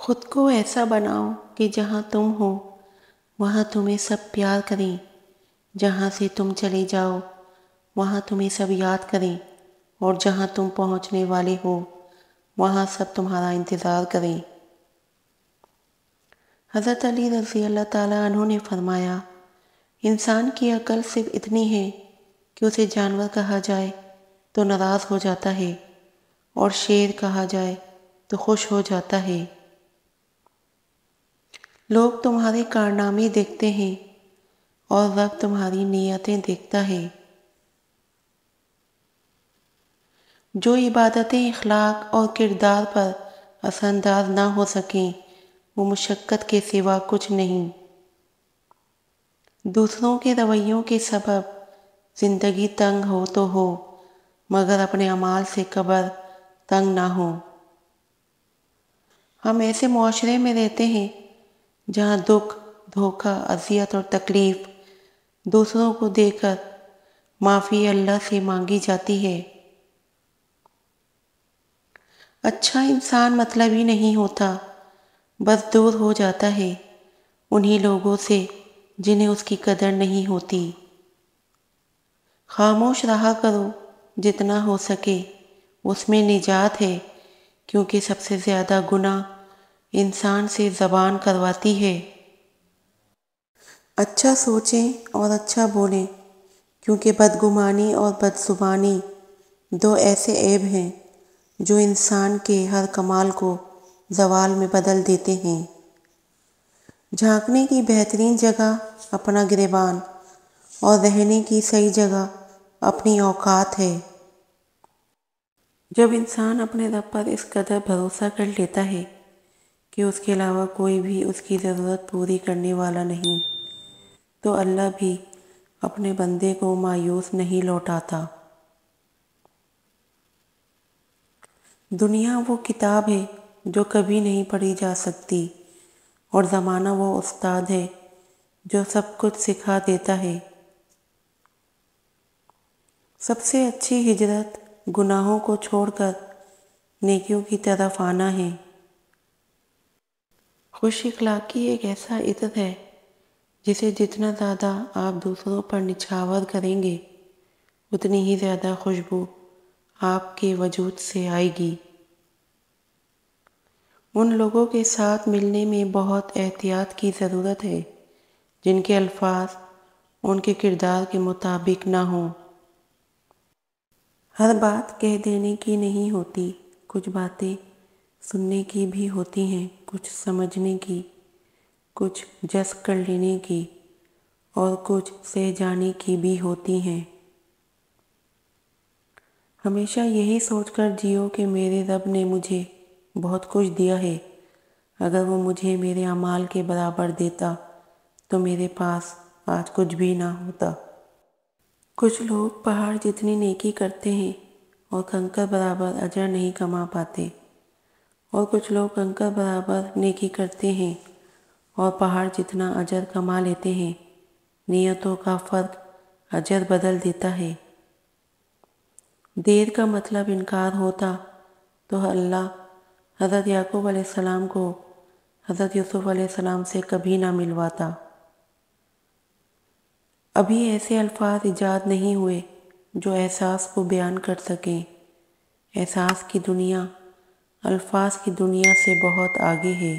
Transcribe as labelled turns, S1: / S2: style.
S1: خود کو ایسا بناؤ کہ جہاں تم ہو وہاں تمہیں سب پیار کریں، جہاں سے تم چلے جاؤ وہاں تمہیں سب یاد کریں، اور جہاں تم پہنچنے والے ہو وہاں سب تمہارا انتظار کریں۔ حضرت علی رضی اللہ تعالیٰ عنہ نے فرمایا، انسان کی عقل صرف اتنی ہے کہ اسے جانور کہا جائے تو ناراض ہو جاتا ہے اور شیر کہا جائے تو خوش ہو جاتا ہے۔ لوگ تمہارے کارنامے دیکھتے ہیں اور رب تمہاری نیتیں دیکھتا ہے۔ جو عبادتیں اخلاق اور کردار پر اثر انداز نہ ہو سکیں وہ مشقت کے سوا کچھ نہیں۔ دوسروں کے رویوں کے سبب زندگی تنگ ہو تو ہو، مگر اپنے اعمال سے قبر تنگ نہ ہو۔ ہم ایسے معاشرے میں رہتے ہیں جہاں دکھ، دھوکہ، اذیت اور تکلیف دوسروں کو دے کر معافی اللہ سے مانگی جاتی ہے۔ اچھا انسان مطلبی نہیں ہوتا، بس دور ہو جاتا ہے انہی لوگوں سے جنہیں اس کی قدر نہیں ہوتی۔ خاموش رہا کرو جتنا ہو سکے، اس میں نجات ہے، کیونکہ سب سے زیادہ گناہ انسان سے زبان کرواتی ہے۔ اچھا سوچیں اور اچھا بولیں، کیونکہ بدگمانی اور بدزبانی دو ایسے عیب ہیں جو انسان کے ہر کمال کو زوال میں بدل دیتے ہیں۔ جھانکنے کی بہترین جگہ اپنا گریبان اور رہنے کی صحیح جگہ اپنی اوقات ہے۔ جب انسان اپنے رب پر اس قدر بھروسہ کر لیتا ہے کہ اس کے علاوہ کوئی بھی اس کی ضرورت پوری کرنے والا نہیں، تو اللہ بھی اپنے بندے کو مایوس نہیں لوٹاتا۔ دنیا وہ کتاب ہے جو کبھی نہیں پڑھی جا سکتی، اور زمانہ وہ استاد ہے جو سب کچھ سکھا دیتا ہے۔ سب سے اچھی ہجرت گناہوں کو چھوڑ کر نیکیوں کی طرف آنا ہے۔ خوش اخلاقی ایک ایسا عطر ہے جسے جتنا زیادہ آپ دوسروں پر نچھاور کریں گے اتنی ہی زیادہ خوشبو آپ کے وجود سے آئے گی۔ ان لوگوں کے ساتھ ملنے میں بہت احتیاط کی ضرورت ہے جن کے الفاظ ان کے کردار کے مطابق نہ ہوں۔ ہر بات کہہ دینے کی نہیں ہوتی، کچھ باتیں سننے کی بھی ہوتی ہیں، کچھ سمجھنے کی، کچھ جذب کر لینے کی، اور کچھ سہ جانے کی بھی ہوتی ہیں۔ ہمیشہ یہی سوچ کر جیو کہ میرے رب نے مجھے بہت کچھ دیا ہے، اگر وہ مجھے میرے اعمال کے برابر دیتا تو میرے پاس آج کچھ بھی نہ ہوتا۔ کچھ لوگ پہاڑ جتنی نیکی کرتے ہیں اور کنکر برابر اجر نہیں کما پاتے، اور کچھ لوگ کنکر برابر نیکی کرتے ہیں اور پہاڑ جتنا اجر کما لیتے ہیں۔ نیتوں کا فرق اجر بدل دیتا ہے۔ دیر کا مطلب انکار ہوتا تو اللہ حضرت یعقوب علیہ السلام کو حضرت یوسف علیہ السلام سے کبھی نہ ملواتا۔ ابھی ایسے الفاظ ایجاد نہیں ہوئے جو احساس کو بیان کر سکیں۔ احساس کی دنیا الفاظ کی دنیا سے بہت آگے ہے۔